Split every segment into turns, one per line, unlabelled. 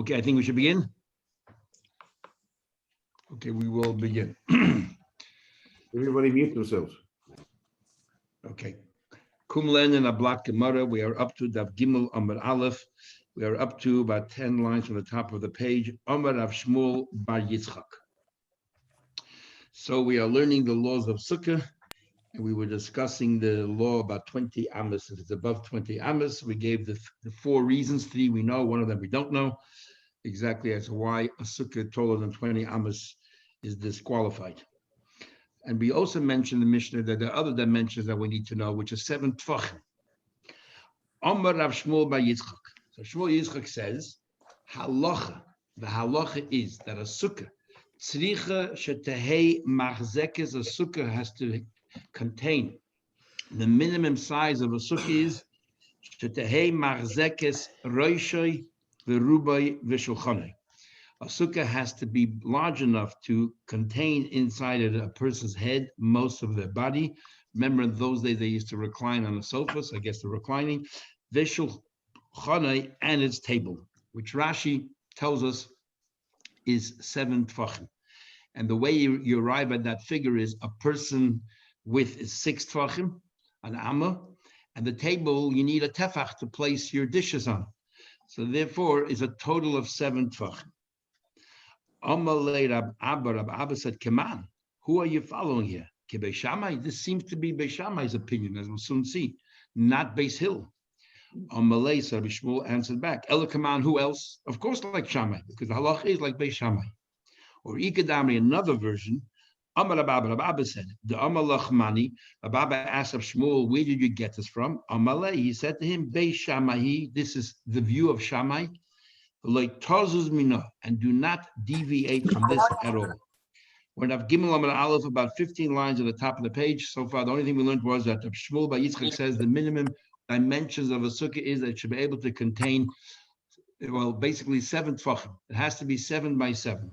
Okay, I think we should begin. Okay, we will begin.
Everybody mute themselves.
Okay. Kumlen and Ablat Gemara, we are up to Daf Gimel Amar Aleph. We are up to about 10 lines from the top of the page. Amar Rav Shmuel Bar Yitzchak. So we are learning the laws of Sukkah, and we were discussing the law about 20 amos. If it's above 20 amos, we gave the four reasons. Three we know, one of them we don't know exactly as to why a Sukkah taller than 20 amos is disqualified. And we also mentioned in the Mishnah that there are other dimensions that we need to know, which is 7 tvachim. Amar Rav Shmuel Bar Yitzchak. So Shmuel Yitzchak says, halacha, the halacha is that a sukkah, tzricha shetehei machzekes, a sukkah has to contain, the minimum size of a sukkah is shetehei machzekes roishoi v'rubai v'shulchanei. A sukkah has to be large enough to contain inside it a person's head, most of their body. Remember, in those days, they used to recline on the sofas. I guess the reclining. V'shulchanei, and its table, which Rashi tells us is 7 tvachim. And the way you arrive at that figure is a person width is 6 tvachim, an amma, and the table, you need a tefach to place your dishes on. So therefore, is a total of 7 tvachim. Amalei Rab Abba said, Keman, who are you following here? Beis Shammai? This seems to be Beis Shammai's opinion, as we'll soon see, not Beis Hill. Amalei, so Rabbi Shmuel answered back, Ela Keman, who else? Of course, like Shammai, because the halacha is like Beis Shammai. Or Ikadamri, another version, Amar Abba said, the Amalach Mani, Abba asked of Shmuel, where did you get this from? Amalei, he said to him, Beis Shammai, this is the view of Shammai, and do not deviate from this at all. We're at Gimel Amar Aleph, about 15 lines at the top of the page. So far, the only thing we learned was that Shmuel Bar Yitzchak says the minimum dimensions of a sukkah is that it should be able to contain, well, basically 7 tvachim. It has to be 7 by 7.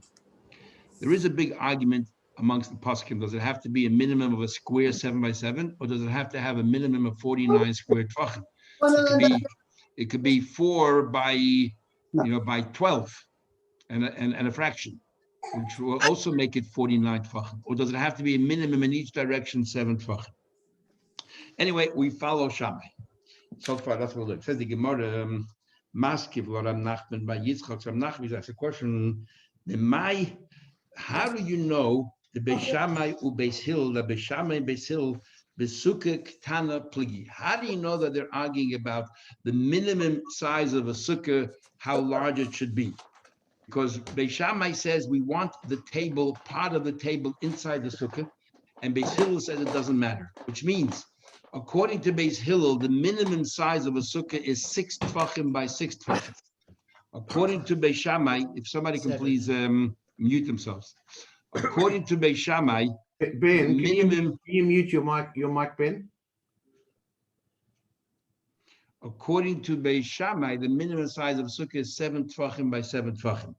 There is a big argument amongst the poskim. Does it have to be a minimum of a square 7 by 7, or does it have to have a minimum of 49 square tvachim? It could be 4 by by 12 and a fraction, which will also make it 49 tvachim. Or does it have to be a minimum in each direction 7 tvachim? Anyway, we follow Shammai. So far, that's what it says. The Gemara, Maskiv, Lord Nachman by Yitzchak. So Nachman asks a question: how do you know the Beis Shammai u Beis Hill, the Beis Shammai and Beis Hill, Besukah Ktana Pligi? How do you know that they're arguing about the minimum size of a sukkah, how large it should be? Because Beis Shammai says we want the table, part of the table inside the sukkah, and Beis Hillel says it doesn't matter, which means, according to Beis Hillel, the minimum size of a sukkah is 6 tvachim by 6 tvachim. According to Beis Shammai, if somebody can please mute themselves. According to Beis Shammai,
Ben, can you mute your mic, Ben?
According to Beis Shammai, the minimum size of a sukkah is 7 tvachim by 7 tvachim.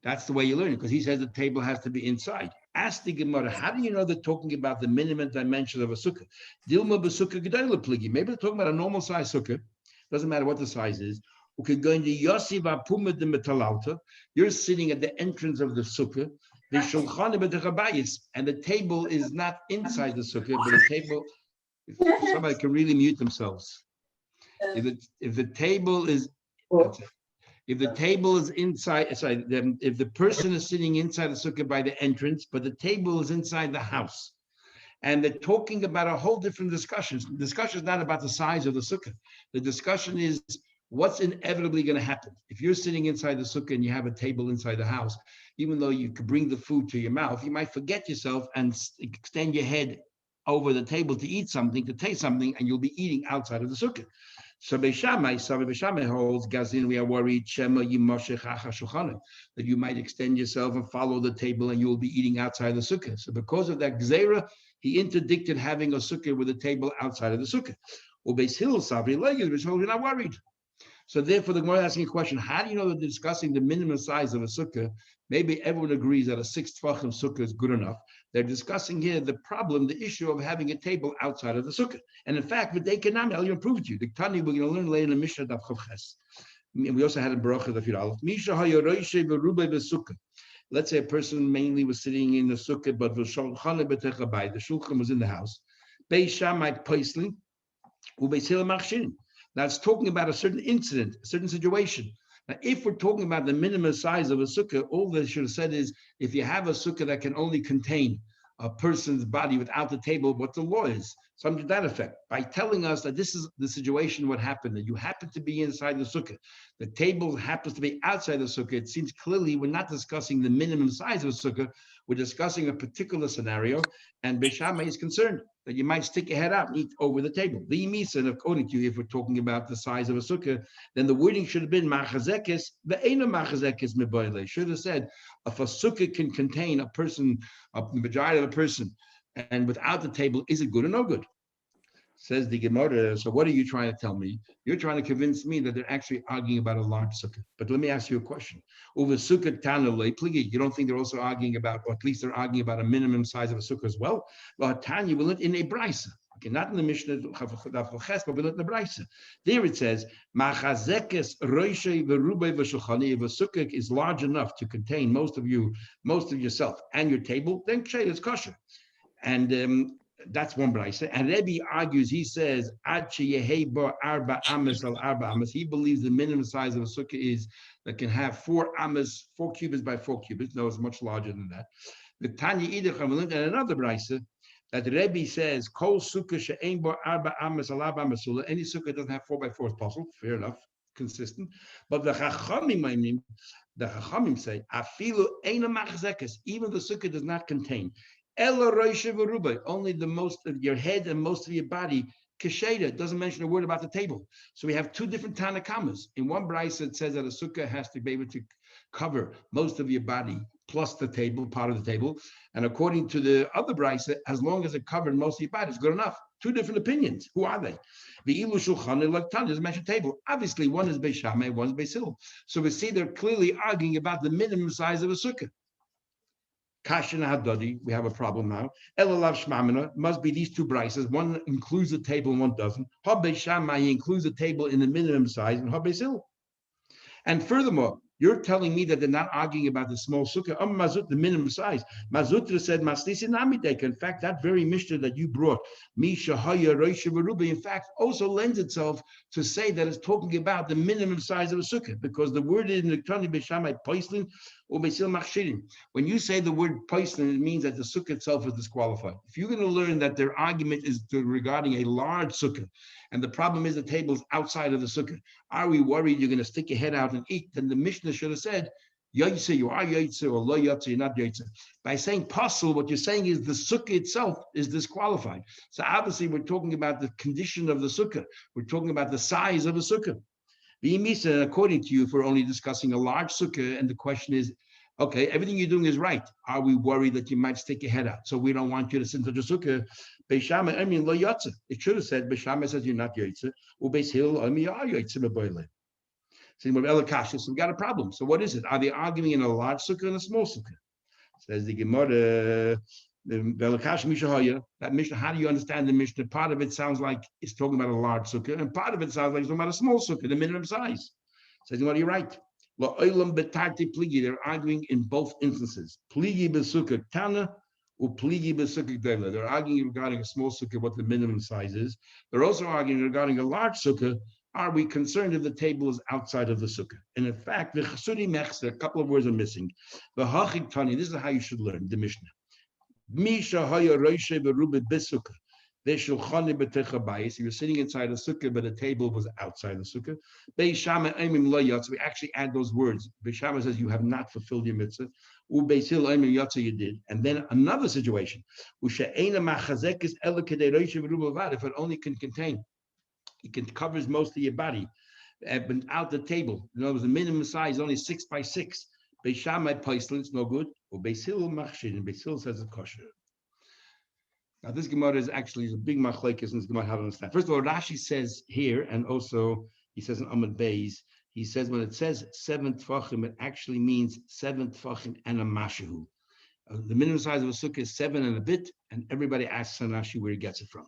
That's the way you learn it, because he says the table has to be inside. Ask the Gemara, how do you know they're talking about the minimum dimension of a sukkah? Dilma b'sukkah gedayla pligi. Maybe they're talking about a normal size sukkah. Doesn't matter what the size is. Okay, going to Yossi v'apuma de metalalta. You're sitting at the entrance of the sukkah. The shulchan b'techabayis, and the table is not inside the sukkah, but the table. If somebody can really mute themselves. If the table is inside, if the person is sitting inside the sukkah by the entrance, but the table is inside the house, and they're talking about a whole different discussion. The discussion is not about the size of the sukkah. The discussion is what's inevitably going to happen. If you're sitting inside the sukkah and you have a table inside the house, even though you could bring the food to your mouth, you might forget yourself and extend your head over the table to eat something, to taste something, and you'll be eating outside of the sukkah. So Beis Shammai holds, Gazin, we are worried, Shema Yimoshech Shulchan, that you might extend yourself and follow the table and you will be eating outside the sukkah. So because of that Gzeira, he interdicted having a sukkah with a table outside of the sukkah. Or Beis Hill, we're not worried. So therefore, the Gemara is asking a question: how do you know that they're discussing the minimum size of a sukkah? Maybe everyone agrees that a 6 tvachim sukkah is good enough. They're discussing here the problem, the issue of having a table outside of the sukkah. And in fact, with Dekanami, I'll even prove it to you. The Tani we're going to learn later in the Mishnah Daf Chav Ches. We also had a bracha of Yud Misha hayaroishe v'rubei v'sukkah. Let's say a person mainly was sitting in the sukkah, but the shulchan was in the house. Beis Shammai poisling, ubeis Hillel machshirin. Now it's talking about a certain incident, a certain situation. Now, if we're talking about the minimum size of a sukkah, all they should have said is, if you have a sukkah that can only contain a person's body without the table, what the law is, something to that effect. By telling us that this is the situation, what happened, that you happen to be inside the sukkah, the table happens to be outside the sukkah, it seems clearly we're not discussing the minimum size of a sukkah, we're discussing a particular scenario, and Beis Shammai is concerned that you might stick your head out and eat over the table. The Yimisa, according to you, if we're talking about the size of a sukkah, then the wording should have been machazekes, ve'ena machazekes meboile. Should have said, if a sukkah can contain a person, a majority of a person, and without the table, is it good or no good? Says the Gemara, so what are you trying to tell me? You're trying to convince me that they're actually arguing about a large sukkah. But let me ask you a question. Over sukkah tana pligi, you don't think they're also arguing about, or at least they're arguing about a minimum size of a sukkah as well? Well, Tanya will it in a brisa. Okay, not in the Mishnah, but we'll in the brisa. There it says, Machazekes roishe v'rubei v'shulchani. If a sukkah is large enough to contain most of yourself and your table, then it's kosher. And that's one brisa. And Rebbe argues, he says, he believes the minimum size of a sukkah is that can have 4 amas, 4 cubits by 4 cubits. No, it's much larger than that. The Tanya Idach, and another brisa that Rebbe says, Kol sukkah she'ein bo arba amas al arba amasula. Any sukkah doesn't have 4 by 4 is possible. Fair enough, consistent. But the Chachamim say, afilu eina machzekes. Even the sukkah does not contain. Only the most of your head and most of your body. Kesheda doesn't mention a word about the table. So we have 2 different Tanakamas. In one brisa it says that a sukkah has to be able to cover most of your body plus the table, part of the table. And according to the other brisa, as long as it covered most of your body, it's good enough. 2 different opinions. Who are they? The Ilu Shulchan doesn't mention table. Obviously, one is Beis Shammai, one is Beis Hillel. So we see they're clearly arguing about the minimum size of a sukkah. Kashin Hadadi, we have a problem now. Elalav Shmamina must be these 2 brises. One includes the table and one doesn't. Habbe Shammai includes the table in the minimum size, and Habbe Sil. And furthermore, you're telling me that they're not arguing about the small sukkah. Mazut, the minimum size. Mazutra said, Maslisi Namidek. In fact, that very Mishnah that you brought, Misha Haya Roisha Veruba, in fact, also lends itself to say that it's talking about the minimum size of a sukkah, because the word in the Tani Beshamai Poislin or Besil Machshirin. When you say the word Poislin, it means that the sukkah itself is disqualified. If you're going to learn that their argument is regarding a large sukkah, and the problem is the table's outside of the sukkah, are we worried you're going to stick your head out and eat? Then the Mishnah should have said, Yaitse, you are Yaitse, or Lo Yaitse, you're not Yaitse. By saying pasul, what you're saying is the sukkah itself is disqualified. So obviously we're talking about the condition of the sukkah. We're talking about the size of a sukkah. The Imisa, according to you, if we're only discussing a large sukkah, and the question is, okay, everything you're doing is right. Are we worried that you might stick your head out? So we don't want you to sit into the sukkah. Beis Shammai, I mean, Lo Yaitse. It should have said, Beis Shammai says you're not Yaitse. Or Beis Hillel, I mean, you are Yaitse, Meboile. So we got a problem. So what is it? Are they arguing in a large sukkah and a small sukkah? Says the Gemara, that Mishnah, how do you understand the Mishnah? Part of it sounds like it's talking about a large sukkah, and part of it sounds like it's talking about a small sukkah, the minimum size. Says, you're right. They're arguing in both instances. Pligi b'sukkah tana or pligi b'sukkah gdela. They're arguing regarding a small sukkah, what the minimum size is. They're also arguing regarding a large sukkah. Are we concerned if the table is outside of the sukkah? And in fact, the chasudi mechzer, a couple of words are missing. The hachik tani, this is how you should learn the Mishnah. Misha haya roishe v'rubet b'sukkah. If you're sitting inside a sukkah, but the table was outside the sukkah. Beis Shammai aimim lo yatsa. We actually add those words. Beis Shammai says you have not fulfilled your mitzvah. Beis Hillel aimim yatsa, you did. And then another situation. If it only can contain, it covers most of your body, but out the table. In other words, the minimum size is only 6 by 6. Beis Shammai Paislin, it's no good. Or Beis Hillel machshir, and Beis Hillel says it's kosher. Now, this Gemara is actually a big machlekes, and this Gemara how to understand. First of all, Rashi says here, and also he says in Amud Beis, he says when it says 7 tfachim, it actually means 7 tfachim and a mashahu. The minimum size of a sukkah is 7 and a bit, and everybody asks Rashi where he gets it from.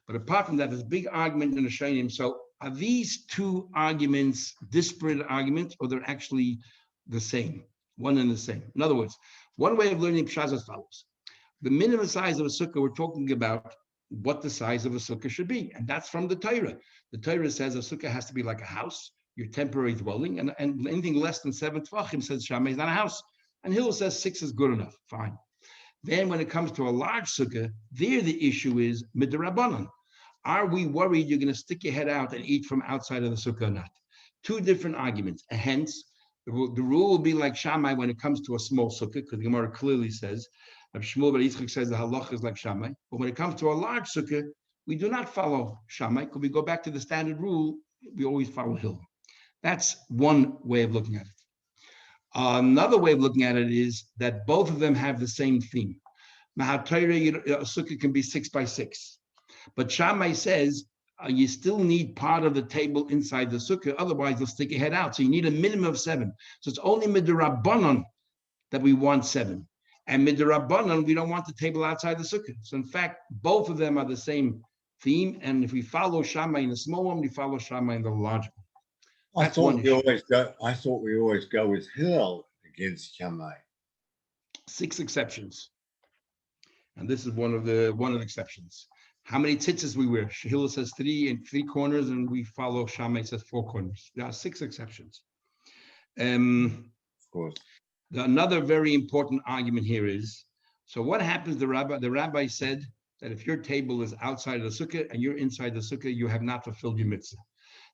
But apart from that, there's a big argument in the Shainim. So Are these two arguments disparate arguments, or they're actually the same, one and the same? In other words, one way of learning Pshas is as follows. The minimum size of a sukkah, we're talking about what the size of a sukkah should be, and that's from the Torah. The Torah says a sukkah has to be like a house, your temporary dwelling, and anything less than 7 tvachim says Shammai is not a house. And Hillel says 6 is good enough, fine. Then when it comes to a large sukkah, there the issue is midrabanan. Are we worried you're going to stick your head out and eat from outside of the sukkah or not? Two different arguments. Hence, the rule will be like Shammai when it comes to a small sukkah, because the Gemara clearly says, Shmuel ben Yitzchak says the halach is like Shammai. But when it comes to a large sukkah, we do not follow Shammai, because we go back to the standard rule, we always follow Hillel. That's one way of looking at it. Another way of looking at it is that both of them have the same theme. Mahatayra, a sukkah can be 6 by 6. But Shammai says you still need part of the table inside the sukkah, otherwise you'll stick your head out. So you need a minimum of 7. So it's only midrabanan that we want 7. And midrabanan, we don't want the table outside the sukkah. So in fact, both of them are the same theme. And if we follow Shammai in the small one, we follow Shammai in the large one.
I thought we always go with Hillel against Shammai.
6 exceptions. And this is one of the exceptions. How many tzitzis we wear? Hillel says 3 and 3 corners, and we follow Shammai says 4 corners. There are 6 exceptions.
Of course.
Another very important argument here is, so what happens? The rabbi said that if your table is outside of the sukkah and you're inside the sukkah, you have not fulfilled your mitzvah.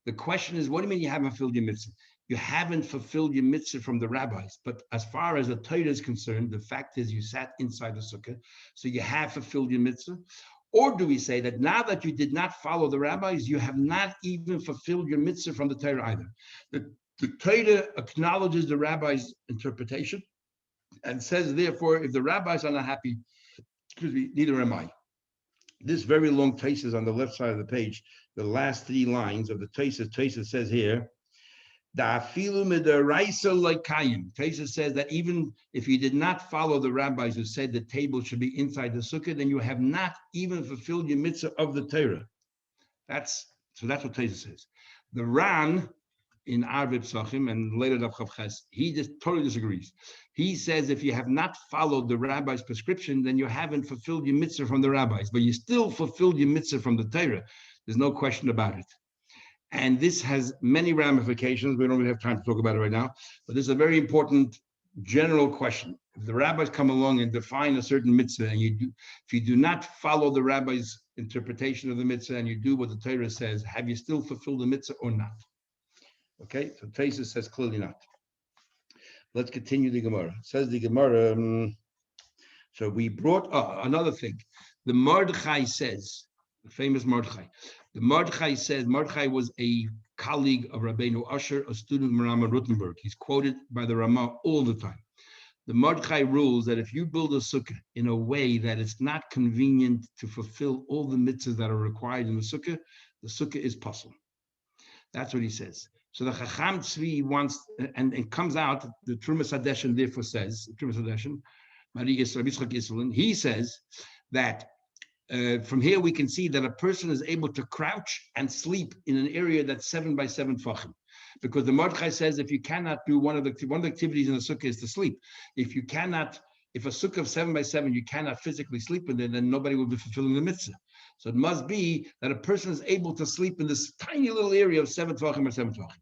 The question is, what do you mean you haven't fulfilled your mitzvah? You haven't fulfilled your mitzvah from the rabbis. But as far as the Torah is concerned, the fact is you sat inside the sukkah, so you have fulfilled your mitzvah. Or do we say that now that you did not follow the rabbis, you have not even fulfilled your mitzvah from the Torah either? The Torah acknowledges the rabbi's interpretation and says, therefore, if the rabbis are not happy, neither am I. This very long Tosfos on the left side of the page, the last 3 lines of the Tosfos says here, Tosfos says that even if you did not follow the rabbis who said the table should be inside the sukkah, then you have not even fulfilled your mitzvah of the Torah. That's what Tosfos says. The Ran in Arvei Psachim and later Daf Chav Ches, he just totally disagrees. He says if you have not followed the rabbi's prescription, then you haven't fulfilled your mitzvah from the rabbis, but you still fulfilled your mitzvah from the Torah. There's no question about it. And this has many ramifications. We don't really have time to talk about it right now, but this is a very important general question. If the rabbis come along and define a certain mitzvah, and if you do not follow the rabbi's interpretation of the mitzvah and you do what the Torah says, have you still fulfilled the mitzvah or not? Okay, so Tosfos says clearly not. Let's continue the Gemara. Says the Gemara, so we brought another thing. The Mordechai says, the famous Mordechai. The Mordechai says, Mordechai was a colleague of Rabbeinu Usher, a student of Rama Rutenberg. He's quoted by the Rama all the time. The Mordechai rules that if you build a sukkah in a way that it's not convenient to fulfill all the mitzvahs that are required in the sukkah is pasul. That's what he says. So the Chacham Tzvi wants, and it comes out, the Trumas Hadeshen therefore says, Trumas Hadeshen, he says that from here we can see that a person is able to crouch and sleep in an area that's 7 by 7 tefachim. Because the Mordechai says if you cannot do one of the activities in the sukkah is to sleep. If a sukkah of 7 by 7, you cannot physically sleep in it, then nobody will be fulfilling the mitzvah. So it must be that a person is able to sleep in this tiny little area of 7 tvachim or 7 tvachim.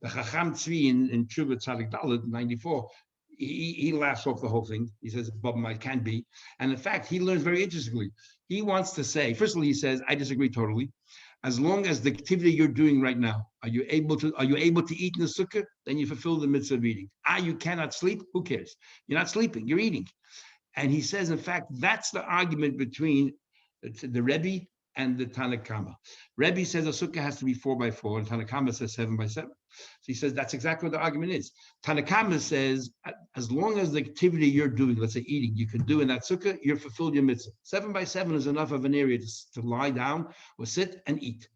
The Chacham Tzvi in Teshuvah Tzadik Dalet 94, he laughs off the whole thing. He says, it can be. And in fact, he learns very interestingly. He wants to say, first of all, he says, I disagree totally. As long as the activity you're doing right now, are you able to eat in the sukkah? Then you fulfill the mitzvah of eating. You cannot sleep? Who cares? You're not sleeping, you're eating. And he says, in fact, that's the argument between the Rebbe and the Tanakama. Rebbe says a sukkah has to be 4 by 4, and Tanakama says 7 by 7. So he says that's exactly what the argument is. Tanakama says as long as the activity you're doing, let's say eating, you can do in that sukkah, you're fulfilled your mitzvah. 7 by 7 is enough of an area to lie down or sit and eat.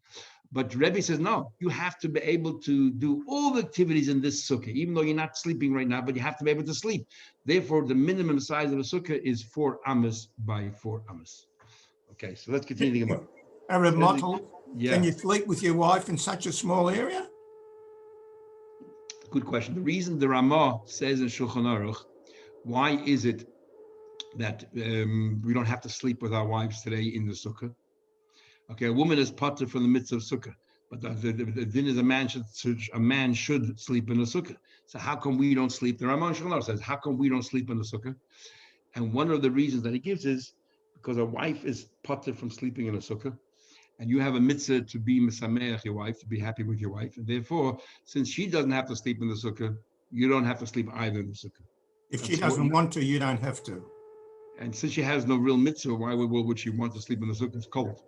But Rebbe says, no, you have to be able to do all the activities in this sukkah, even though you're not sleeping right now, but you have to be able to sleep. Therefore, the minimum size of a sukkah is 4 amos by 4 amos. Okay, so let's continue the Gemara.
Arab Mottel,
Yeah,
can you sleep with your wife in such a small area?
good question. The reason the Ramah says in Shulchan Aruch, why is it that we don't have to sleep with our wives today in the sukkah? Okay, a woman is potter from the mitzvah of sukkah, but the din is a man should sleep in the sukkah. So how come we don't sleep? The Ramah Shulchan Aruch says, how come we don't sleep in the sukkah? And one of the reasons that he gives is because a wife is potter from sleeping in a sukkah, and you have a mitzvah to be misameach your wife, to be happy with your wife, and therefore, since she doesn't have to sleep in the sukkah, you don't have to sleep either in the sukkah.
If she doesn't want to, you don't have to.
And since she has no real mitzvah, why would she want to sleep in the sukkah? It's cold,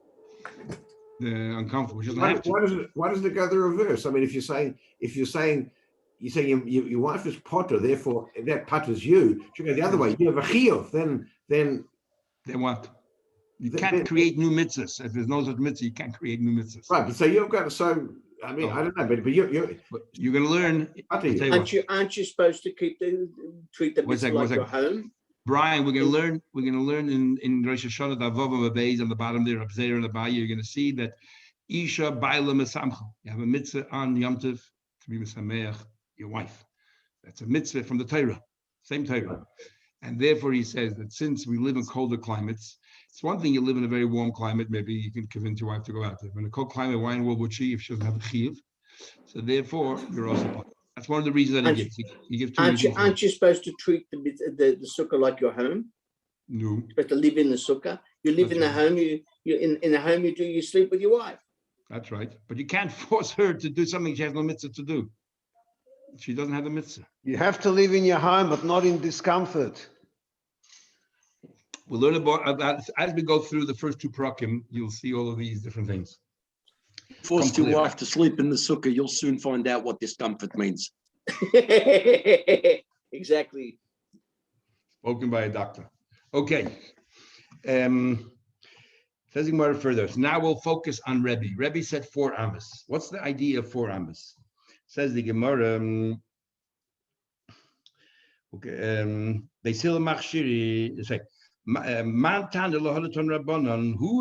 uncomfortable. She doesn't have to.
Why does it go the reverse? I mean, if you're saying your wife is potter, therefore that potters you. Should go the other way. You have a chiyuv, then
what? You can't create new mitzvahs. If there's no such mitzvah, you can't create new mitzvahs.
Right, but so you've got I mean, I don't know, but you're
going to learn.
Aren't you supposed to treat the mitzvah like your home?
Brian, we're going to learn in Rosh Hashanah the Avav Beis on the bottom there, up there in the bayou. You're going to see that Isha Baila Mesamcha. You have a mitzvah on Yom Tov to be Mesameach your wife. That's a mitzvah from the Torah, same Torah. And therefore, he says that since we live in colder climates, it's one thing you live in a very warm climate, maybe you can convince your wife to go out there. But in a cold climate, why in the world would she if she doesn't have a chiyuv? So therefore, you're also part. That's one of the reasons that he gives. He gives two reasons.
Aren't you supposed to treat the sukkah like your home?
No.
You're supposed to live in the sukkah. You live in the home. You in the home. You sleep with your wife.
That's right. But you can't force her to do something she has no mitzvah to do. She doesn't have the mitzvah.
You have to live in your home, but not in discomfort.
We'll learn about as we go through the first two prakim. You'll see all of these different things.
Force your wife to sleep in the sukkah, you'll soon find out what discomfort means.
Exactly.
Spoken by a doctor. Okay. Says Gemara further. So now we'll focus on Rebbe. Rebbe said 4 amas. What's the idea of 4 amas? Says the Gemara. Who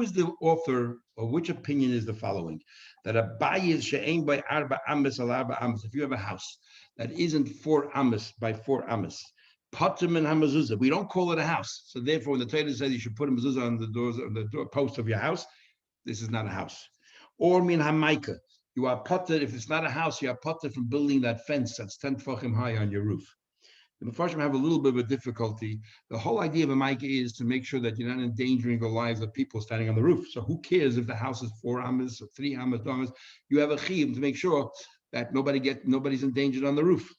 is the author, or which opinion is the following? That a bay is she'ein by arba amas al arba amas. If you have a house that isn't 4 amas by 4 amas, potem and hamazuzah, we don't call it a house. So therefore, when the Torah says you should put a mezuzah on the doors, on the door post of your house, this is not a house. Or min hamaika, you are potter. If it's not a house, you are potter from building that fence that's 10 tefachim high on your roof. The Mefarshim have a little bit of a difficulty. The whole idea of a mica is to make sure that you're not endangering the lives of people standing on the roof. So who cares if the house is 4 amas or 3 amas, 2 amas? You have a chiyuv to make sure that nobody's endangered on the roof.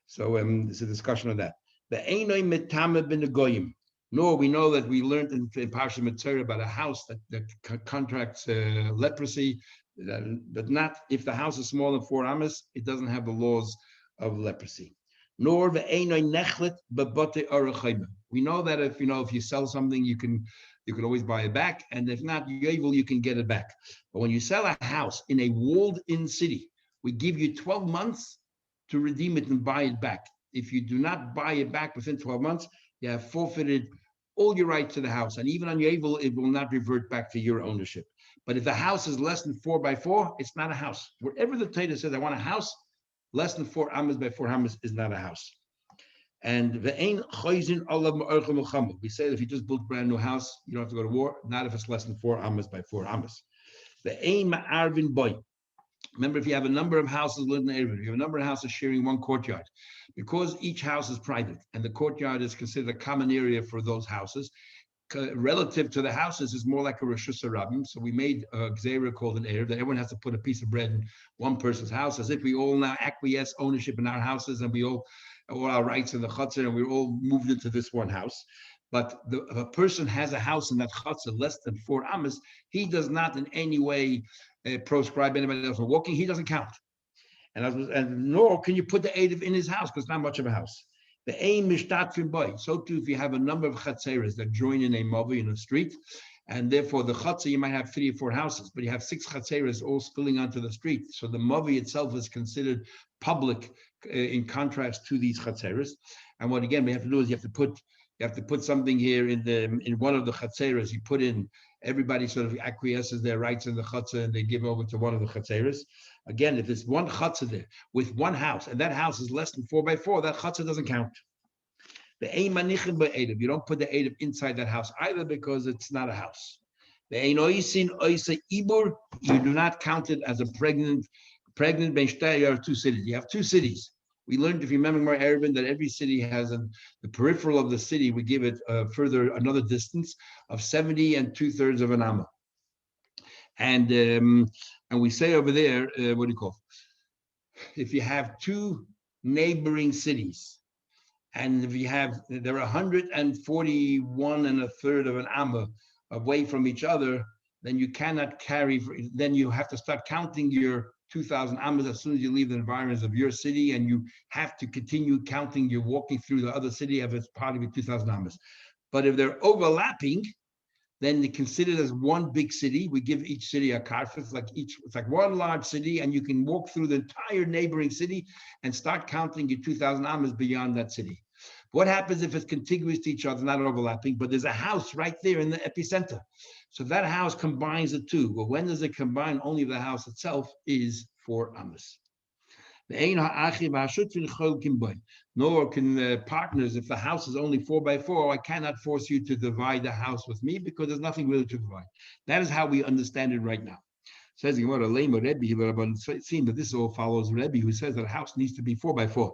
So there's a discussion on that. The einoi metame ben goyim. No, we know that we learned in Parshat Mitzvah about a house that contracts leprosy, but not if the house is smaller than 4 amas, it doesn't have the laws of leprosy. Nor the einoi nechlet bebote arachayim. We know that if you sell something, you can always buy it back, and if not, you can get it back. But when you sell a house in a walled-in city, we give you 12 months to redeem it and buy it back. If you do not buy it back within 12 months, you have forfeited all your rights to the house, and even on your able, it will not revert back to your ownership. But if the house is less than 4 by 4, it's not a house. Wherever the Torah says I want a house, less than 4 amas by 4 amas is not a house. And we say that if you just built a brand new house, you don't have to go to war. Not if it's less than 4 amas by 4 amas. Remember, if you have a number of houses living in the area, you have a number of houses sharing one courtyard, because each house is private and the courtyard is considered a common area for those houses, relative to the houses is more like a Reshus Harabim. So we made a Gzeira called an Erev, that everyone has to put a piece of bread in one person's house, as if we all now acquiesce ownership in our houses and we all our rights in the chutzner, and we're all moved into this one house. But if a person has a house in that chutzner less than 4 amas, he does not in any way proscribe anybody else from walking. He doesn't count. And nor can you put the Erev in his house, because it's not much of a house. The aim is boy. So too, if you have a number of chatzeres that join in a mavi in a street, and therefore the chatzer, you might have 3 or 4 houses, but you have 6 chatzeres all spilling onto the street. So the mavi itself is considered public in contrast to these chatzeres. And what again we have to do is you have to put something here in one of the chatzeres. You put in everybody sort of acquiesces their rights in the chutzah and they give over to one of the chatzeres. Again, if there's one chutzah there with one house and that house is less than 4x4, that chutzah doesn't count. The ein manichin ba'edav, you don't put the edav inside that house either because it's not a house. The ein oisin oisa ibur, you do not count it as a pregnant ben shtei, you have two cities. You have two cities. We learned, if you remember, more Erevin, that every city has the peripheral of the city. We give it further another distance of 70 2/3 of an amma. And we say over there, what do you call it? If you have two neighboring cities, and if you have, there are 141 1/3 of an amma away from each other, then you cannot carry, then you have to start counting your 2,000 ammas as soon as you leave the environs of your city, and you have to continue counting. You're walking through the other city if it's part of your 2,000 ammas. But if they're overlapping, then they're considered as one big city. We give each city a karfus, it's like one large city, and you can walk through the entire neighboring city and start counting your 2,000 ammas beyond that city. What happens if it's contiguous to each other, not overlapping, but there's a house right there in the epicenter? So that house combines the two. But when does it combine? Only the house itself is 4 ammas. Nor can the partners, if the house is only 4x4, I cannot force you to divide the house with me because there's nothing really to divide. That is how we understand it right now. Says Gemara, it seems that this all follows Rebbe, who says that a house needs to be 4x4.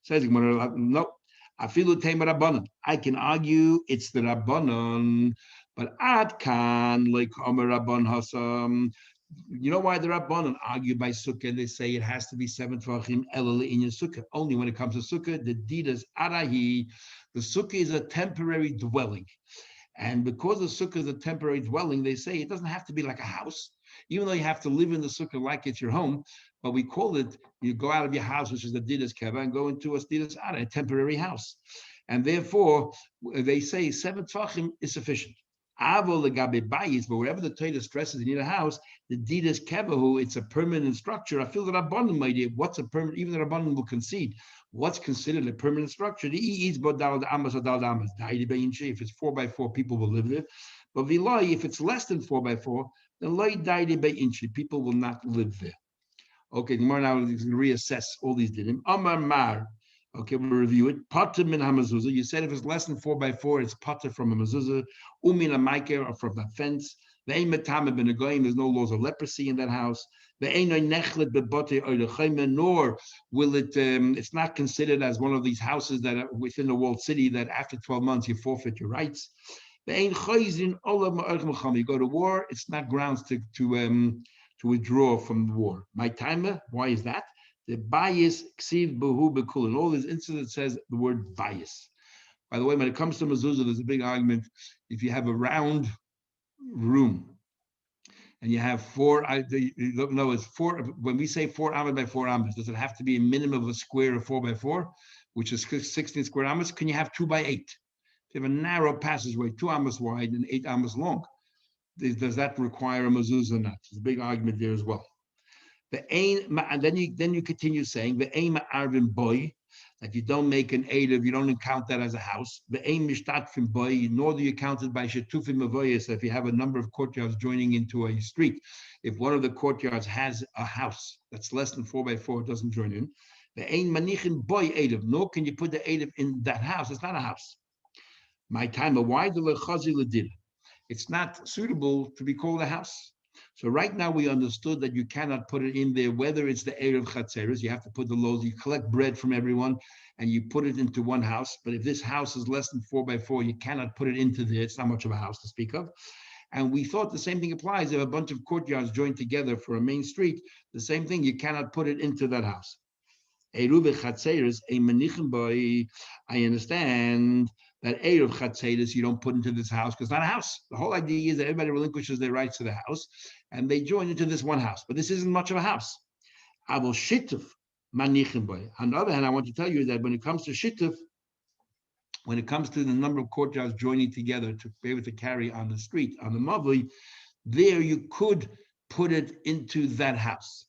Says Gemara, no. I can argue it's the Rabbanon, but Ad can like Omer Rabban Hasam. You know why the Rabbanon argue by Sukkah? They say it has to be 7 tvachim elul in your Sukkah. Only when it comes to Sukkah, the didas arahi. The Sukkah is a temporary dwelling, and because the Sukkah is a temporary dwelling, they say it doesn't have to be like a house, even though you have to live in the Sukkah like it's your home. But we call it, you go out of your house, which is the didas keva, and go into a didas ara, a temporary house, and therefore they say 7 tvachim is sufficient. But wherever the Torah stresses you need a house, the didas kevahu, it's a permanent structure. I feel that Rabbanim, my dear, what's a permanent? Even the Rabbanim will concede. What's considered a permanent structure? The is bodal amas or dal amas. If it's 4x4, people will live there. But vilai, if it's less than 4x4, then loi daidi be'inchi, people will not live there. Okay, tomorrow now we can reassess all these dinim. Amar mar. Okay, we'll review it. Pater min hamazuzah. You said if it's less than 4x4, it's pater from a mezuzah. Umin a maiker, or from a fence. There's no laws of leprosy in that house. Nor will it, it's not considered as one of these houses that are within the walled city that after 12 months you forfeit your rights. You go to war, it's not grounds to withdraw from the war. My timer, why is that? The bias ksiv behu bekul. In all these incidents, says the word bias. By the way, when it comes to mezuzah, there's a big argument. If you have a round room and you have 4, it's 4. When we say 4 ammas by 4 ammas, does it have to be a minimum of a square of 4x4, which is 16 square ammas? Can you have 2x8? If you have a narrow passageway, 2 ammas wide and 8 ammas long, does that require a mezuzah or not? There's a big argument there as well. The aim, and then you continue saying the aim arvin boy, that you don't make an edav, you don't count that as a house. The aim mishtatfim boy, nor do you count it by shetufim avoyas. If you have a number of courtyards joining into a street, if one of the courtyards has a house that's less than 4x4, it doesn't join in. The aim manichin boy edav, nor can you put the edav in that house. It's not a house. My time, why the lechazi ledid? It's not suitable to be called a house. So right now we understood that you cannot put it in there, whether it's the Erev Chatzeres, you have to put the loaves, you collect bread from everyone and you put it into one house. But if this house is less than 4x4, you cannot put it into there. It's not much of a house to speak of. And we thought the same thing applies. If a bunch of courtyards joined together for a main street, the same thing, you cannot put it into that house. Eruv Chatzeres, a manichem boy, I understand that Erev Chatzeres you don't put into this house because it's not a house. The whole idea is that everybody relinquishes their rights to the house and they join into this one house. But this isn't much of a house. I will shituf manichem boy. On the other hand, I want to tell you that when it comes to shituf, when it comes to the number of courtyards joining together to be able to carry on the street, on the mavli, there you could put it into that house.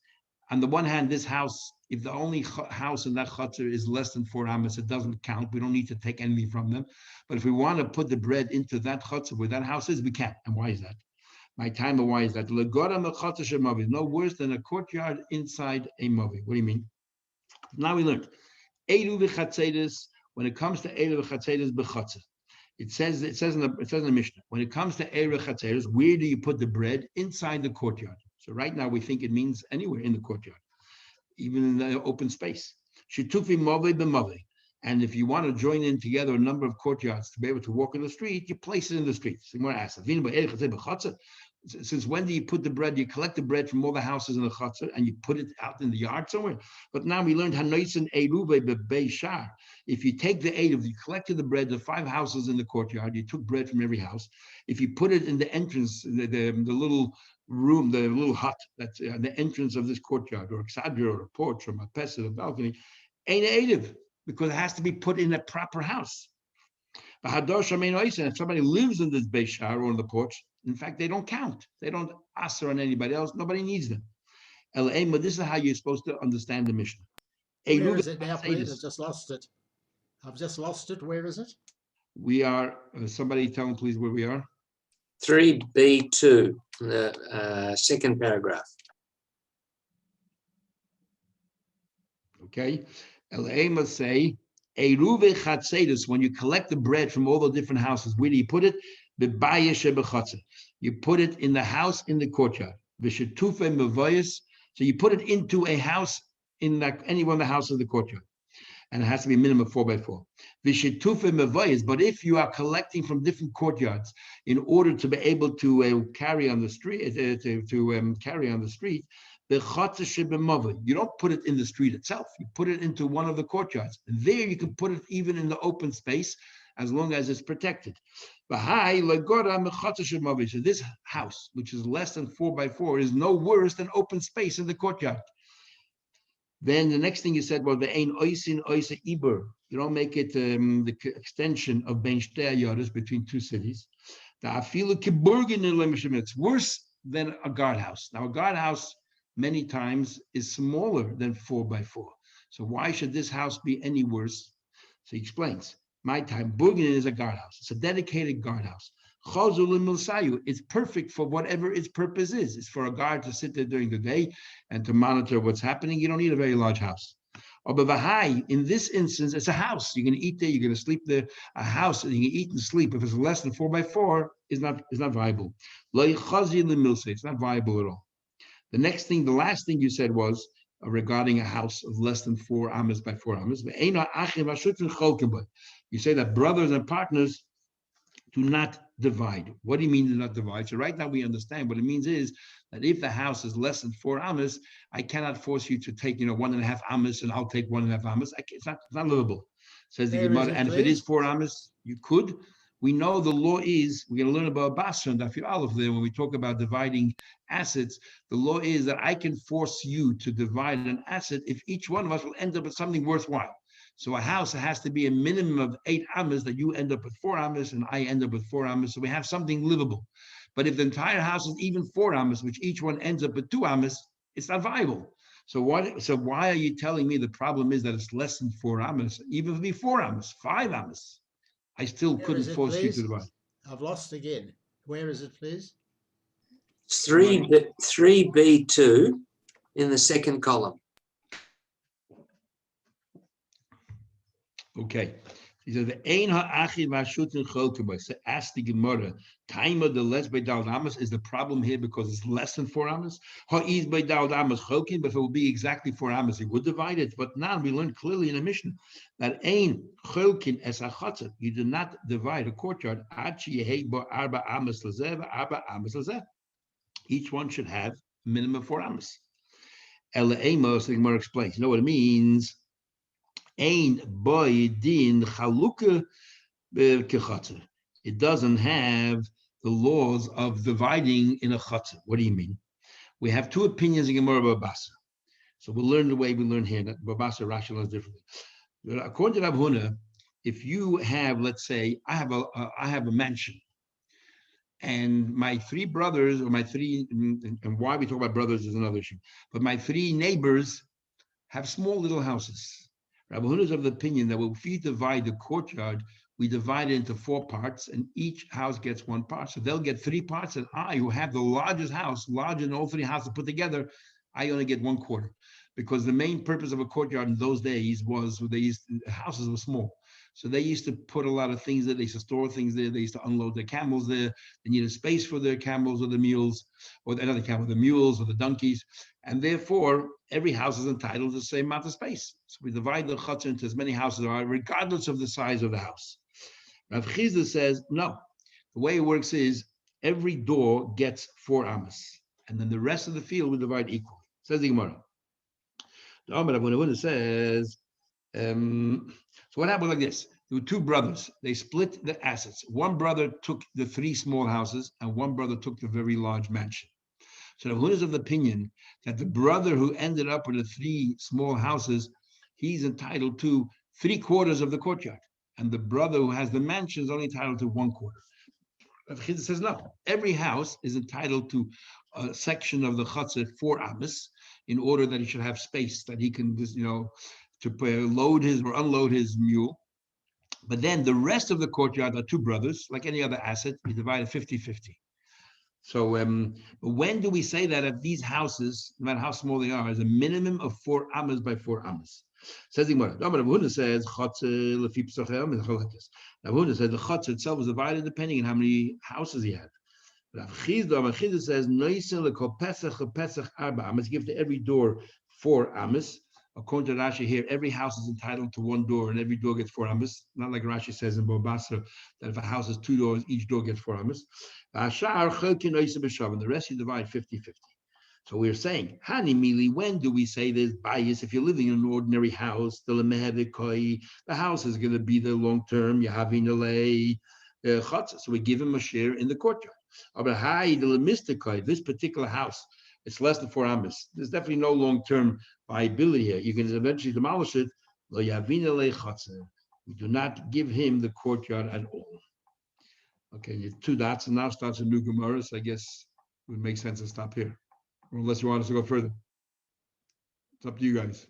On the one hand, this house, if the only house in that chutzner is less than 4 ammas, it doesn't count. We don't need to take anything from them. But if we want to put the bread into that chutzner where that house is, we can. And why is that? My time of why is that is no worse than a courtyard inside a movie. What do you mean? Now we learned Eilu v'chatzedes. When it comes to Eilu v'chatzedes b'chatzah, it says in the Mishnah. When it comes to Eilu v'chatzedes, where do you put the bread? Inside the courtyard. So right now we think it means anywhere in the courtyard, even in the open space. Shitufi movei b'movei. And if you want to join in together a number of courtyards to be able to walk in the street, you place it in the street. Since when do you put the bread? You collect the bread from all the houses in the chutzah and you put it out in the yard somewhere. But now we learned hanoisen eruve bebeishar. If you take the you collected the bread, the 5 houses in the courtyard, you took bread from every house. If you put it in the entrance, the little room, the little hut that's the entrance of this courtyard, or a xadra, or a porch, or a mapesa, a balcony, ain't ediv, because it has to be put in a proper house. But if somebody lives in this beishar or on the porch, in fact, they don't count. They don't answer on anybody else. Nobody needs them. This is how you're supposed to understand the Mishnah.
Where is it now, please? I've just lost it. I've just lost it. Where is it?
We are, somebody tell me please where we are.
3b2, the second paragraph.
Okay. El say, Eruve chatzedes, when you collect the bread from all the different houses, where do you put it? You put it in the house in the courtyard. So you put it into a house in any one of the houses of the courtyard. And it has to be a minimum of 4x4. But if you are collecting from different courtyards in order to be able to carry on the street, carry on the street, you don't put it in the street itself. You put it into one of the courtyards. And there you can put it even in the open space as long as it's protected. So this house, which is less than 4x4, is no worse than open space in the courtyard. Then the next thing you said was the ein oisin oisa ibur. You don't make it the extension of ben shtei yodas between 2 cities. It's worse than a guardhouse. Now a guardhouse many times is smaller than 4x4. So why should this house be any worse? So he explains. My time, Burgin is a guardhouse. It's a dedicated guardhouse. It's perfect for whatever its purpose is. It's for a guard to sit there during the day and to monitor what's happening. You don't need a very large house. In this instance, it's a house. You're going to eat there. You're going to sleep there. A house that you can eat and sleep. If it's less than 4x4, is not viable. It's not viable at all. The last thing you said was regarding a house of less than 4 amas by 4 amas. You say that brothers and partners do not divide. What do you mean do not divide? So right now we understand what it means is that if the house is less than 4 amas, I cannot force you to take 1.5 amas and I'll take 1.5 amas. It's not livable. Says the Gemara. And if it is 4 amas, you could. We know the law is, we're going to learn about Basra and Daf Aleph there when we talk about dividing assets. The law is that I can force you to divide an asset if each one of us will end up with something worthwhile. So a house has to be a minimum of 8 amas, that you end up with 4 amas and I end up with 4 amas. So we have something livable. But if the entire house is even 4 amas, which each one ends up with 2 amas, it's not viable. So why are you telling me the problem is that it's less than 4 amas? Even if it be 4 amas, 5 amas, I still couldn't force you to divide.
I've lost again. Where is it, please?
3b2 in the second column.
Okay. He said the ein ha'achid v'ashutin cholkebay. So ask the Gemara, Taima the less by Dal Amas, is the problem here because it's less than 4 amas? Ha'is by Dal Amas cholkin, but if it will be exactly 4 amas, he would divide it. But now we learned clearly in the Mishnah that ein cholkin es achatzah. You do not divide a courtyard. Arba amas lazeh, arba amas lazeh. Each one should have a minimum of 4 amas. Ela amos, the Gemara explains. You know what it means? Ein boy din chaluka kechatzer. It doesn't have the laws of dividing in a chatzah. What do you mean? We have 2 opinions in Gemara about Basa. So we'll learn the way we learn here. That Basa rationalizes differently. According to Rav Huna, if you have, let's say, I have a mansion, and my 3 brothers, or my 3, and why we talk about brothers is another issue. But my 3 neighbors have small little houses. Rabbi Huna is of the opinion that if we divide the courtyard, we divide it into 4 parts, and each house gets 1 part. So they'll get 3 parts, and I, who have the largest house, larger than all 3 houses put together, I only get 1/4. Because the main purpose of a courtyard in those days was houses were small. So they used to put a lot of things there. They used to store things there. They used to unload their camels there. They needed space for their camels or the mules, or another camel, the mules or the donkeys. And therefore, every house is entitled to the same amount of space. So we divide the chutzner into as many houses as there are, regardless of the size of the house. Rav Chizda says, no. The way it works is every door gets 4 amas. And then the rest of the field we divide equally. Says the Gemara. The Amar Rav says, so what happened like this? There were 2 brothers. They split the assets. One brother took the 3 small houses, and one brother took the very large mansion. So the Huna is of the opinion that the brother who ended up with the 3 small houses, he's entitled to 3/4 of the courtyard. And the brother who has the mansion is only entitled to 1/4. Rav Chizda says, no, every house is entitled to a section of the chutzner 4 amas in order that he should have space that he can just, to load his or unload his mule. But then the rest of the courtyard are 2 brothers, like any other asset, we divide it 50-50. So when do we say that at these houses, no matter how small they are, is a minimum of 4 amas by 4 amas? Says the Gemara. Rav Huna says Rav Huna said the chutzner itself was divided depending on how many houses he had. Rav Chizda says amas, give to every door 4 amas. According to Rashi here, every house is entitled to 1 door, and every door gets 4 amas. Not like Rashi says in Bobasra that if a house has 2 doors, each door gets 4 amas. And the rest you divide 50-50. So we're saying, Hani Mili, when do we say there's bias? If you're living in an ordinary house, the house is going to be the long term. So we give him a share in the courtyard. This particular house, it's less than 4 amas. There's definitely no long-term viability here. You can eventually demolish it. We do not give him the courtyard at all. Okay, you have 2 dots, and now starts a new Gemara. So I guess it would make sense to stop here, or unless you want us to go further. It's up to you guys.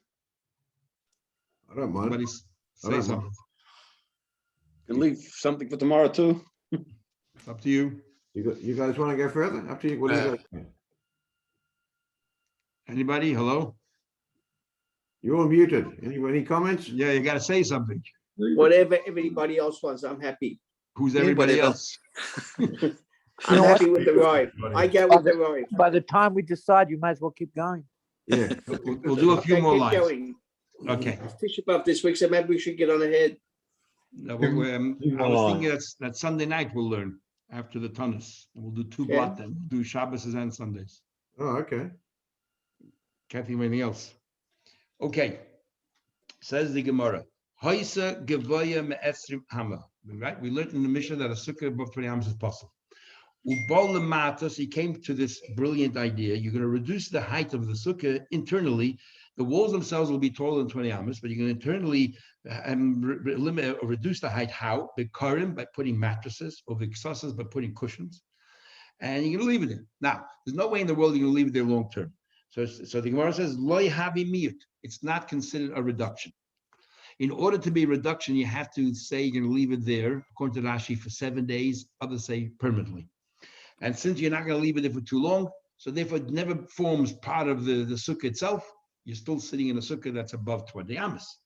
I don't mind.
Somebody say something.
Can leave something for tomorrow too.
It's up to you.
You guys want to go further? Up to you. What do you guys think?
Anybody? Hello?
You're muted. Any comments?
Yeah, you got to say something.
Whatever everybody else wants, I'm happy.
Who's everybody else?
I'm happy with the ride. I go with the ride.
By the time we decide, you might as well keep going.
Yeah.
We'll do a few more
keep
lines.
going.
Okay.
It's Tisha B'Av this week, so maybe we should get on ahead.
No, I was thinking that Sunday night we'll learn after the Tanis. We'll do 2 blot then. We'll do Shabbos and Sundays.
Oh, okay.
Can't think of anything else. Okay. Says the Gemara. Hoisa Gevoya Me'esrim Hama. Right? We learned in the Mishnah that a sukkah above 20 amas is possible. So he came to this brilliant idea. You're going to reduce the height of the sukkah internally. The walls themselves will be taller than 20 amas, but you're going to internally eliminate or reduce the height. How? Bikarim, by putting mattresses, or viksasas, by putting cushions. And you're going to leave it there. Now, there's no way in the world you're going to leave it there long term. So the Gemara says, Loi havi miyut. It's not considered a reduction. In order to be a reduction, you have to say you're going to leave it there, according to Rashi, for 7 days. Others say permanently. And since you're not going to leave it there for too long, so therefore it never forms part of the sukkah itself, you're still sitting in a sukkah that's above 20 amas.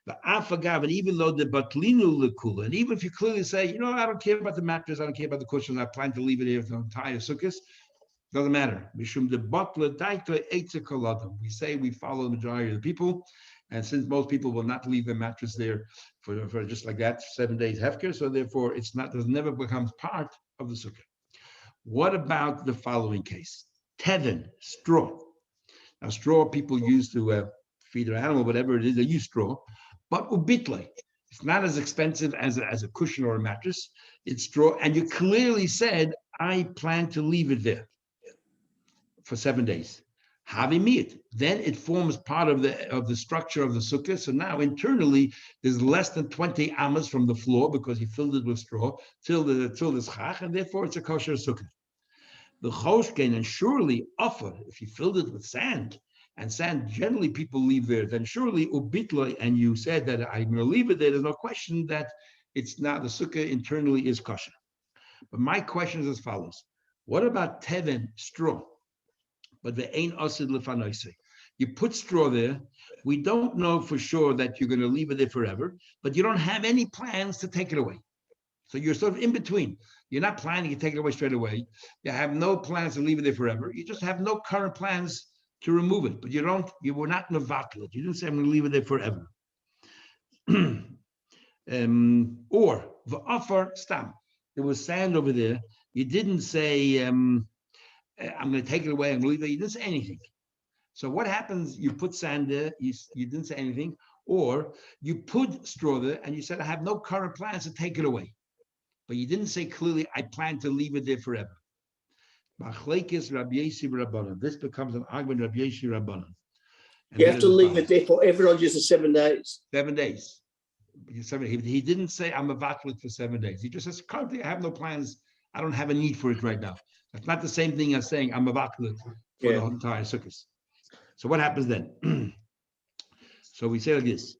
The afagav, and even though the batlinu lekula, and even if you clearly say, I don't care about the mattress, I don't care about the cushions, I plan to leave it here for the entire sukkahs, doesn't matter. Mishum the batla daita eitza koladam. We say we follow the majority of the people, and since most people will not leave their mattress there for just like that 7 days hefker, so therefore it never becomes part of the sukkah. What about the following case? Tevin, straw. Now, straw people use to feed their animal, whatever it is, they use straw. But ubitle, it's not as expensive as a cushion or a mattress. It's straw, and you clearly said, I plan to leave it there for 7 days. Havimit, then it forms part of the structure of the sukkah. So now internally, there's less than 20 amas from the floor because he filled it with straw till the schach, and therefore it's a kosher sukkah. The choshken, and surely offer, if you filled it with sand, and sand generally people leave there, then surely ubitla, and you said that I'm going to leave it there, there's no question that it's not, the sukkah internally is kosher. But my question is as follows. What about teven, straw? But the ain asid lefanoise. You put straw there. We don't know for sure that you're going to leave it there forever, but you don't have any plans to take it away. So you're sort of in between. You're not planning to take it away straight away. You have no plans to leave it there forever. You just have no current plans to remove it. But you were not mevatlet. You didn't say I'm going to leave it there forever. Or the offer stam. There was sand over there. You didn't say I'm going to take it away. I'm going to leave it. You didn't say anything. So what happens? You put sand there. You didn't say anything. Or you put straw there and you said I have no current plans to take it away. But you didn't say clearly, I plan to leave it there forever. This becomes an argument of Rabbi Yeshi Rabbanan.
You have to leave it there forever or just 7 days?
7 days. He didn't say, I'm a vatlet for 7 days. He just says, currently, I have no plans. I don't have a need for it right now. That's not the same thing as saying, I'm a vatlet for the entire sukkahs. So what happens then? So we say like this.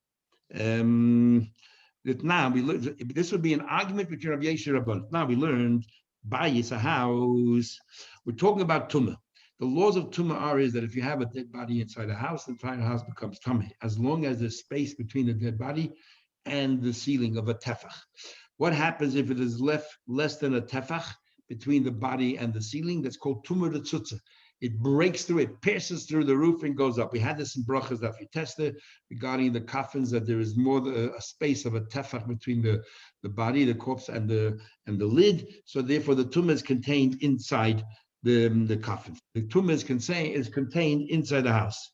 That now we learn, this would be an argument between Rabbi Yeshi and Rabban. Now we learned bayis, a house. We're talking about tumah. The laws of tumah is that if you have a dead body inside a house, the entire house becomes tumah, as long as there's space between the dead body and the ceiling of a tefach. What happens if it is left less than a tefach between the body and the ceiling? That's called tumah retzutza. It breaks through, it pierces through the roof and goes up. We had this in brachas that we tested regarding the coffins, that there is more a space of a tefach between the body, the corpse, and the lid. So therefore, the tumah is contained inside the coffin. The tumah is contained inside the house.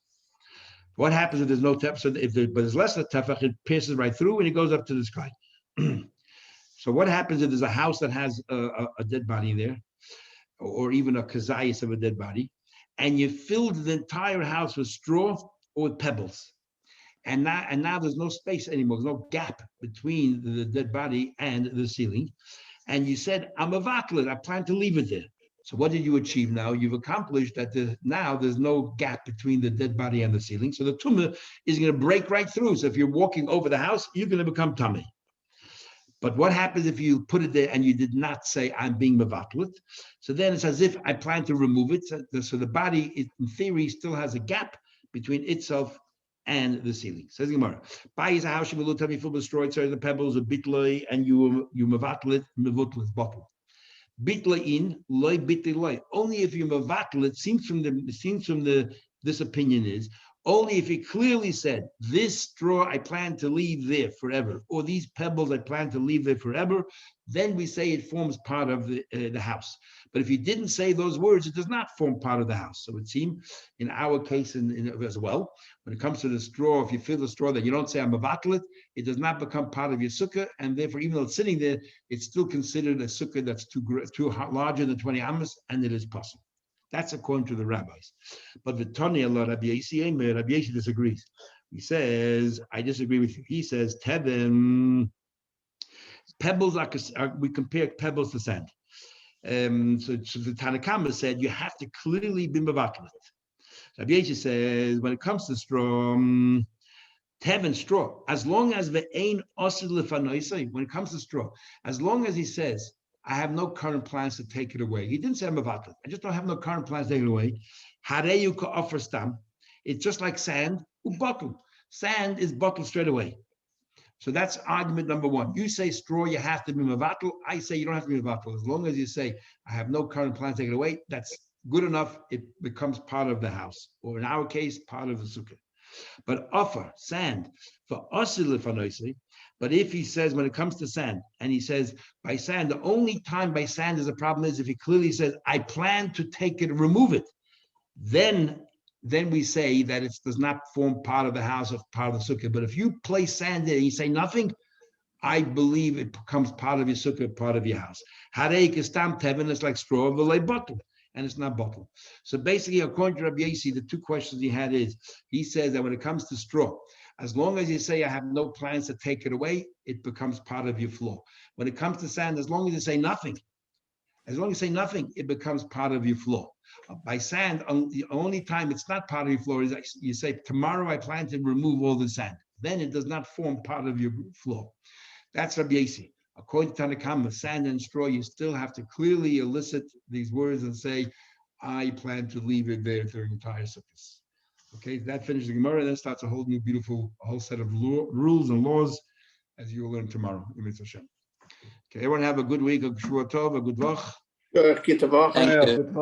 What happens if there's no tefach? So but there's less than a tefach, it pierces right through and it goes up to the sky. So what happens if there's a house that has a dead body there, or even a kazayas of a dead body, and you filled the entire house with straw or with pebbles, and now there's no space anymore, there's no gap between the dead body and the ceiling, and you said, I'm a vatlet, I plan to leave it there. So what did you achieve now? You've accomplished that now there's no gap between the dead body and the ceiling, so the tumah is going to break right through. So if you're walking over the house, you're going to become tummy. But what happens if you put it there and you did not say, I'm being mevatlet? So then it's as if I plan to remove it. So the body, in theory, still has a gap between itself and the ceiling. Says Gemara, "Buy is a house you will tell me full destroyed, so the pebbles are bitloi, and you mevatlet, mevutlet bottle. Bitloi in, loy bitloi loy. Only if you mevatlet, seems from this opinion is, only if he clearly said, this straw I plan to leave there forever, or these pebbles I plan to leave there forever, then we say it forms part of the house. But if he didn't say those words, it does not form part of the house. So it seems in our case as well, when it comes to the straw, if you fill the straw that you don't say I'm a vatlet, it does not become part of your sukkah, and therefore even though it's sitting there, it's still considered a sukkah that's too larger than 20 amos, and it is possible. That's according to the rabbis. But Rabbi Yeshi disagrees. He says, I disagree with you. He says, Tevin, pebbles we compare pebbles to sand. So the Tanakama said you have to clearly be mevatlet. Rabbi Yeshi says, when it comes to straw, Tevin, straw, as long as the ain osid lefanoisai, when it comes to straw, as long as he says, I have no current plans to take it away. He didn't say I'm mevatlet. I just don't have no current plans to take it away. Hareyu ka'offer stam. It's just like sand, bottle. Sand is bottled straight away. So that's argument number one. You say straw, you have to be mevatl. I say you don't have to be mevatl. As long as you say, I have no current plans to take it away, that's good enough. It becomes part of the house, or in our case, part of the sukkah. But offer, sand, for osil. But if he says, when it comes to sand, and he says, by sand, the only time by sand is a problem is if he clearly says, I plan to take it, remove it, then we say that it does not form part of the house of part of the sukkah. But if you place sand there and you say nothing, I believe it becomes part of your sukkah, part of your house. Harei kistam tevin is like straw, v'lei bottle, and it's not bottle. So basically, according to Rabbi Yeshi, the two questions he had is, he says that when it comes to straw, as long as you say, I have no plans to take it away, it becomes part of your floor. When it comes to sand, as long as you say nothing, As long as you say nothing, it becomes part of your floor. By sand, the only time it's not part of your floor is you say, tomorrow I plan to remove all the sand. Then it does not form part of your floor. That's Rabbi Yossi. According to Tanakama, sand and straw, you still have to clearly elicit these words and say, I plan to leave it there during the entire Sukkot. Okay, that finishes the Gemara, then starts a whole new beautiful, set of rules and laws, as you will learn tomorrow. Okay, everyone have a good week, a Shua Tov, a good Vach.
Thank you.